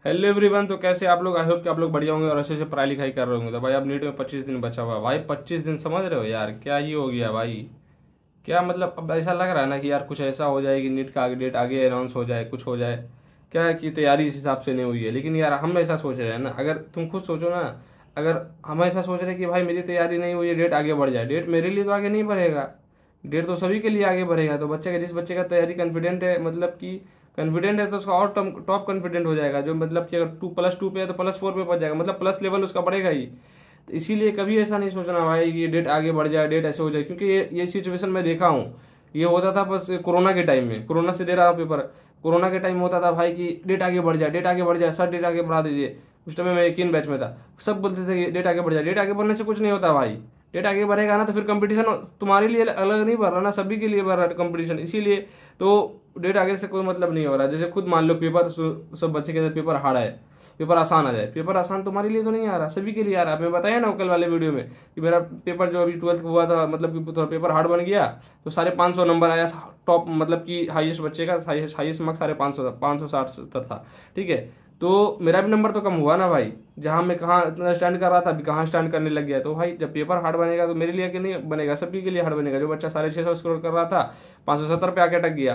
Hello everyone, तो कैसे आप लोग? आई होप कि आप लोग बढ़िया होंगे और अच्छे से पढ़ाई लिखाई कर रहे होंगे। तो भाई अब नीट में 25 दिन बचा हुआ है भाई। 25 दिन समझ रहे हो यार, क्या ही हो गया भाई। क्या मतलब, अब ऐसा लग रहा है ना कि यार कुछ ऐसा हो जाए कि नीट का आगे डेट आगे अनाउंस हो जाए, कुछ हो जाए। क्या है कि तैयारी इस हिसाब से नहीं हुई है, लेकिन यार हम ऐसा सोच रहे हैं ना, अगर तुम खुद सोचो ना। अगर हम ऐसा सोच रहे हैं कि भाई मेरी तैयारी नहीं हुई है, डेट आगे बढ़ जाए, डेट मेरे लिए तो आगे नहीं बढ़ेगा। डेट तो सभी के लिए आगे बढ़ेगा। तो बच्चे का, जिस बच्चे का तैयारी कॉन्फिडेंट है, मतलब कि कॉन्फिडेंट है, तो उसका और टॉप कॉन्फिडेंट हो जाएगा। जो मतलब कि अगर +2 पे है तो +4 पे पहुंच जाएगा, मतलब प्लस लेवल उसका बढ़ेगा ही। तो इसीलिए कभी ऐसा नहीं सोचना भाई कि डेट आगे बढ़ जाए, डेट ऐसे हो जाए, क्योंकि ये सिचुएशन मैं देखा हूँ। ये होता था बस कोरोना के टाइम में, कोरोना से दे रहा था पेपर। कोरोना के टाइम होता था भाई कि डेट आगे बढ़ जाए, डेट आगे बढ़ जाए, सर डेट आगे बढ़ा दीजिए। उस टाइम में मैं 1 बैच में था। सब बोलते थे कि डेट आगे बढ़ जाए। डेट आगे बढ़ने से कुछ नहीं होता भाई। डेट आगे बढ़ेगा ना तो फिर कंपटीशन तुम्हारे लिए अलग नहीं बढ़ रहा ना, सभी के लिए बढ़ रहा है कंपटीशन। इसीलिए तो डेट आगे से कोई मतलब नहीं हो रहा है। जैसे खुद मान लो पेपर, सब बच्चे कहते हैं पेपर हार्ड है, पेपर आसान आ जाए। पेपर आसान तुम्हारे लिए तो नहीं आ रहा, सभी के लिए आ रहा है। मैं बताया ना कल वाले वीडियो में कि मेरा पेपर जो अभी 12th हुआ था, मतलब कि थोड़ा पेपर हार्ड बन गया। तो 550 नंबर आया टॉप, मतलब कि हाईएस्ट बच्चे का हाईएस्ट मार्क्स 550 560 था। ठीक है। तो मेरा भी नंबर तो कम हुआ ना भाई। जहाँ मैं कहाँ इतना स्टैंड कर रहा था, अभी कहाँ स्टैंड करने लग गया। तो भाई जब पेपर हार्ड बनेगा तो मेरे लिए कि नहीं बनेगा, सभी के लिए हार्ड बनेगा। जो बच्चा 650 स्कोर कर रहा था, 570 पे आके अटक गया।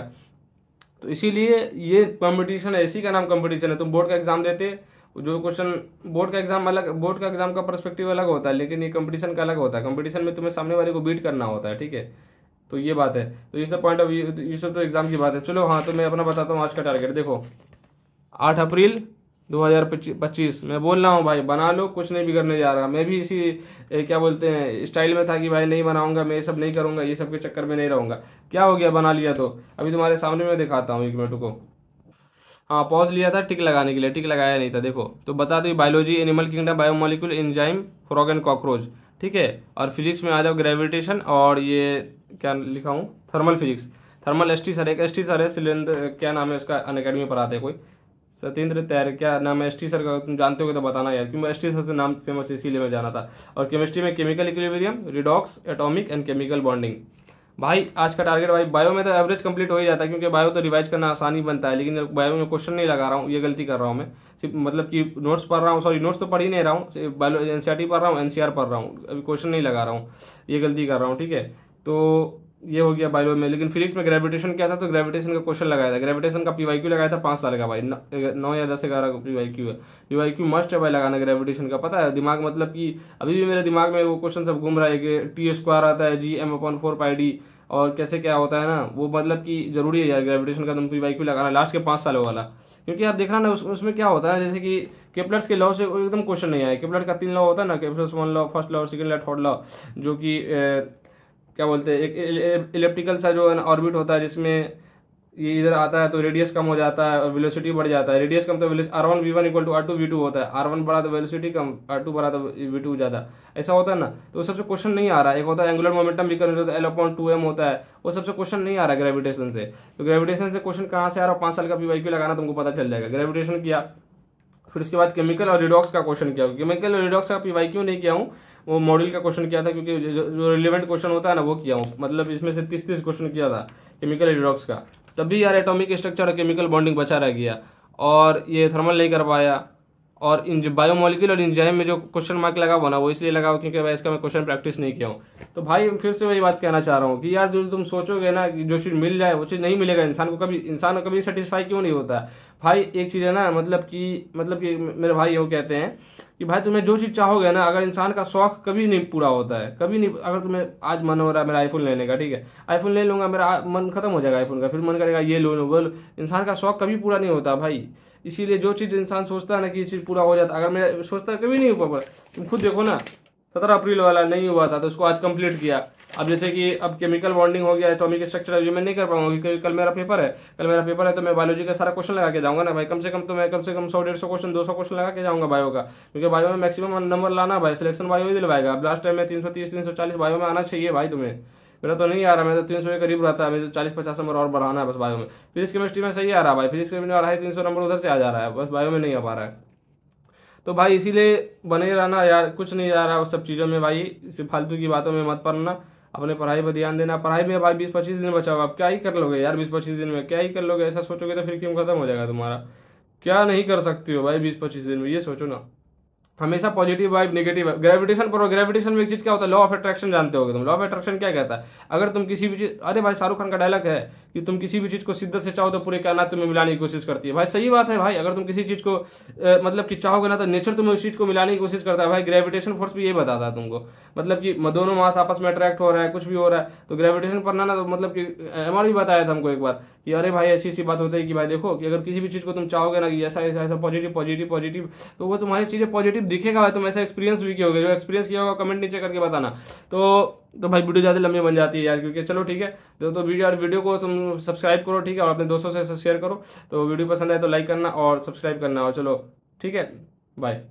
तो इसीलिए ये कंपटीशन है, इसी का नाम कंपटीशन है। तुम बोर्ड का एग्जाम देते, जो क्वेश्चन, बोर्ड का एग्जाम अलग, बोर्ड का एग्जाम का पर्सपेक्टिव अलग होता है, लेकिन ये कंपटीशन का अलग होता है। कंपटीशन में तुम्हें सामने वाले को बीट करना होता है। ठीक है। तो ये बात है। तो ये सब पॉइंट ऑफ व्यू, ये सब तो एग्जाम की बात है। चलो हाँ, तो मैं अपना बताता हूँ आज का टारगेट। देखो, 8 अप्रैल 2025 मैं बोल रहा हूँ भाई, बना लो, कुछ नहीं बिगड़ने जा रहा। मैं भी इसी क्या बोलते हैं स्टाइल में था कि भाई नहीं बनाऊंगा, मैं ये सब नहीं करूंगा, ये सब के चक्कर में नहीं रहूंगा। क्या हो गया, बना लिया। तो अभी तुम्हारे सामने मैं दिखाता हूँ, 1 मिनट को। हाँ, पॉज लिया था टिक लगाने के लिए, टिक लगाया नहीं था। देखो तो बता दो, biology animal kingdom, biomolecule, enzyme, frog and cockroach. ठीक है। और फिजिक्स में आ जाओ, ग्रेविटेशन, और ये क्या लिखा हूँ, thermal physics. Thermal ST sir, एक एसटी सर है, सिलेंडर क्या नाम है उसका, अन अकेडमी में पढ़ाते हैं कोई, सत्येंद्र तैयार, क्या नाम है एसटी सर का, तुम जानते हो तो बताना यार, क्योंकि एसटी सर से नाम फेमस है, इसीलिए मैं जाना था। और केमिस्ट्री में chemical equilibrium, redox, atomic and chemical bonding. भाई आज का टारगेट भाई, बायो में तो एवरेज कंप्लीट हो ही जाता है, क्योंकि बायो तो रिवाइज करना आसान ही बनता है। लेकिन बायो में क्वेश्चन नहीं लगा रहा हूँ, ये गलती कर रहा हूँ मैं। सिर्फ मतलब कि नोट्स पढ़ रहा हूँ, सॉरी नोट्स तो पढ़ ही नहीं रहा हूँ, सिर्फ बायो एनसीईआरटी पढ़ रहा हूँ, एनसीआर पढ़ रहा हूँ, अभी क्वेश्चन नहीं लगा रहा हूँ। ये गलती कर रहा हूँ। ठीक है। तो ये हो गया बायो में। लेकिन फिजिक्स में ग्रेविटेशन क्या था, तो ग्रेविटेशन का क्वेश्चन लगाया था। ग्रेविटेशन का पीवाईक्यू लगाया था 5 साल का भाई, 9 या 10 11 का पीवाईक्यू है। पीवाईक्यू मस्ट है भाई लगाना ग्रेविटेशन का, पता है दिमाग, मतलब कि अभी भी मेरे दिमाग में वो क्वेश्चन सब घूम रहा है कि T² आता है Gm/4πd, और कैसे क्या होता है ना वो, मतलब कि जरूरी है यार ग्रेविटेशन का तुम पीवाईक्यू लगाना लास्ट के 5 सालों वाला। क्योंकि यार देखना ना उसमें क्या होता है, जैसे कि केप्लर्स के लॉ से एकदम क्वेश्चन नहीं आया। केप्लर का 3 लॉ होता है ना, Kepler's 1 law, first law, second law, third law. जो कि क्या बोलते हैं, एक इलेप्टिकल सा जो ऑर्बिट होता है, जिसमें ये इधर आता है तो रेडियस कम हो जाता है और वेलोसिटी बढ़ जाता है। रेडियस कम तो R1V1 = R2V2 होता है। R1 बढ़ा तो वेलोसिटी कम, R2 बढ़ा तो V2 ज़्यादा। ऐसा होता है ना। तो सबसे क्वेश्चन नहीं आ रहा है। एक होता है एंगुलर मोमेंटम भी होता है, L/2m होता है, वो सबसे क्वेश्चन नहीं आ रहा है ग्रेविटेशन से। तो ग्रेविटेशन से क्वेश्चन कहाँ से आ रहा है, 5 साल का पीवाईक्यू लगाना तुमको पता चल जाएगा। ग्रेविटेशन किया, फिर उसके बाद केमिकल और रिडॉक्स का क्वेश्चन किया। केमिकल और रिडॉक्स का पीवाईक्यू नहीं किया हूँ, वो मॉड्यूल का क्वेश्चन किया था, क्योंकि जो रिलेवेंट क्वेश्चन होता है ना वो किया हूँ। मतलब इसमें से 30 क्वेश्चन किया था केमिकल रिडॉक्स का। तभी यार एटॉमिक स्ट्रक्चर और केमिकल बॉन्डिंग बचा रह गया, और ये थर्मल नहीं कर पाया। और इन बायोमोलिक्यूल और इंजाइम में जो क्वेश्चन मार्क लगा हुआ ना, वो इसलिए लगा हुआ क्योंकि भाई इसका मैं क्वेश्चन प्रैक्टिस नहीं किया हूँ। तो भाई फिर से वही बात कहना चाह रहा हूँ कि यार जो तुम सोचोगे ना कि जो चीज़ मिल जाए वो चीज़ नहीं मिलेगा। इंसान को कभी सेटिस्फाई क्यों नहीं होता है भाई। एक चीज़ है ना, मतलब कि मेरे भाई वो कहते हैं कि भाई तुम्हें जो चीज़ चाहोगे ना, अगर इंसान का शौक कभी नहीं पूरा होता है, कभी नहीं। अगर तुम्हें आज मन हो रहा है मेरा आईफोन लेने का, ठीक है, आईफोन ले लूंगा, मेरा मन खत्म हो जाएगा आईफोन का, फिर मन करेगा ये लो लो वो लो। इंसान का शौक कभी पूरा नहीं होता भाई। इसीलिए जो चीज़ इंसान सोचता है ना कि ये चीज़ पूरा हो जाता, अगर मैं सोचता कभी नहीं हो पाता। तुम खुद देखो ना, 17 अप्रैल वाला नहीं हुआ था तो उसको आज कंप्लीट किया। अब जैसे कि अब केमिकल बॉन्डिंग हो गया, एटॉमिक स्ट्रक्चर, अभी मैं नहीं कर पाऊंगा क्योंकि कल मेरा पेपर है। कल मेरा पेपर है तो मैं बायोलॉजी का सारा क्वेश्चन लगा के जाऊंगा ना भाई। कम से कम तो मैं कम से कम 100 150 क्वेश्चन, 200 क्वेश्चन लगा के जाऊंगा बायो का, क्योंकि बायो में मैक्सिमम नंबर लाना भाई। सिलेक्शन बायो ही दिलवाएगा। अब लास्ट टाइम में 330 340 बायो में आना चाहिए भाई तुम्हें। मेरा तो नहीं आ रहा, मेरा तो 300 के करीब रहता है। मुझे तो 40 50 नंबर और बढ़ाना है बस बायो में। फिजिक्स केमिस्ट्री में सही आ रहा है भाई, फिजिक्स में 250 300 नंबर उधर से आ जा रहा है, बस बायो में नहीं आ पा रहा है। तो भाई इसीलिए बने रहना यार, कुछ नहीं जा रहा उस सब चीज़ों में भाई। सिर्फ फालतू की बातों में मत पड़ना, अपने पढ़ाई पर ध्यान देना। पढ़ाई में भाई 20 25 दिन बचा हुआ, अब क्या ही कर लोगे यार 20 25 दिन में, क्या ही कर लोगे? ऐसा सोचोगे तो फिर क्यों खत्म हो जाएगा तुम्हारा। क्या नहीं कर सकती हो भाई 20-25 दिन में, ये सोचो ना। हमेशा positive vibe negative vibe. Gravitation पर, ग्रेविटेशन में एक चीज क्या होता है, लॉ ऑफ अट्रैक्शन जानते होगे तुम। लॉ ऑफ अट्रैक्शन क्या कहता है, अगर तुम किसी भी चीज, अरे भाई शाहरुख खान का डायलॉग है कि तुम किसी भी चीज को शिद्दत से चाहो तो पूरी कायनात तुम्हें मिलाने की कोशिश करती है। भाई सही बात है भाई, अगर तुम किसी चीज को मतलब कि चाहोगे ना तो नेचर तुम्हें उस चीज को मिलाने की कोशिश करता है। भाई ग्रेविटेशन फोर्स भी ये बताता है तुमको, मतलब कि दोनों मास आपस में अट्रैक्ट हो रहा है, कुछ भी हो रहा है तो ग्रेविटेशन पर ना तो मतलब कि एमआर भी बताया था हमको एक बार कि अरे भाई ऐसी सी बात होती है कि भाई देखो कि अगर किसी भी चीज को तुम चाहोगे ना कि ऐसा ऐसा ऐसा पॉजिटिव पॉजिटिव पॉजिटिव, तो वो तुम्हारी चीजें पॉजिटिव दिखेगा भाई। तुम ऐसा एक्सपीरियंस भी किए होगे, जो एक्सपीरियंस किया होगा कमेंट नीचे करके बताना। तो भाई वीडियो ज़्यादा लंबी बन जाती है यार, क्योंकि चलो ठीक है। तो वीडियो को तुम सब्सक्राइब करो ठीक है, और अपने दोस्तों से शेयर करो। तो वीडियो पसंद आए तो लाइक करना और सब्सक्राइब करना, और चलो ठीक है, बाय।